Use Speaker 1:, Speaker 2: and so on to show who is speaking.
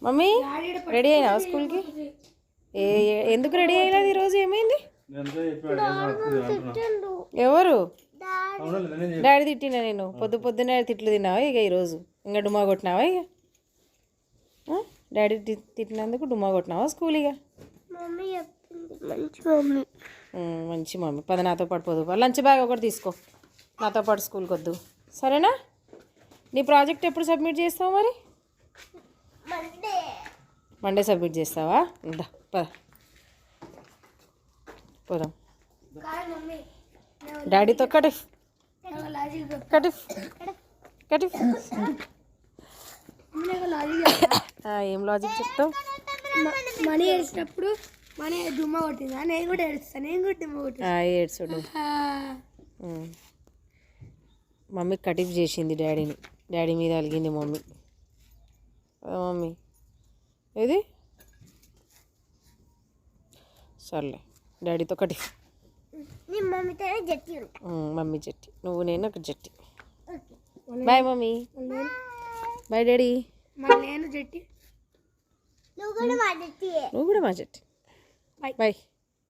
Speaker 1: Mummy ready అయినావా స్కూల్కి? ఎందుకు ready అయినది ఈరోజు? ఏమైంది? ఎవరు? డాడీ తిట్టినా నేను. పొద్దున్నే తిట్లు తిన్నావా ఇక ఈరోజు? ఇంకా డుమా కొట్టినావా ఇక? డాడీ తిట్టినందుకు డుమా కొట్టినావా స్కూల్ ఇక? మంచి మమ్మీ. పద నాతో పాటు పోదు. లంచ్ బ్యాగ్ ఒకటి తీసుకో, నాతో పాటు స్కూల్కి వద్దు, సరేనా? నీ ప్రాజెక్ట్ ఎప్పుడు సబ్మిట్ చేస్తావు మరి? మండే సబ్మిట్ చేస్తావా? ఇందా పద పోదాం. డాడీతో కటిఫ్ కటిఫ్ కటిఫ్. ఏం లాజిక్ చెప్తావు?
Speaker 2: మనీ ఏడ్చినప్పుడు మనీ దుమ్మ కొట్టిందా? నేను కూడా ఏడుస్తాను. నేను కూడా దుమ్మ కొట్టినా.
Speaker 1: ఏడ్చుడు. మమ్మీ కటిఫ్ చేసింది డాడీని. డాడీ మీద అలిగింది మమ్మీ. మమ్మీ ఏది? సర్లే, డాడీతో కటిఫ్. మమ్మీ జట్టి, నువ్వు నేను ఒక జట్టి. Bye mummy. Bye daddy.
Speaker 2: నేను జట్టి,
Speaker 1: నువ్వు కూడా మా జట్టి. బాయ్.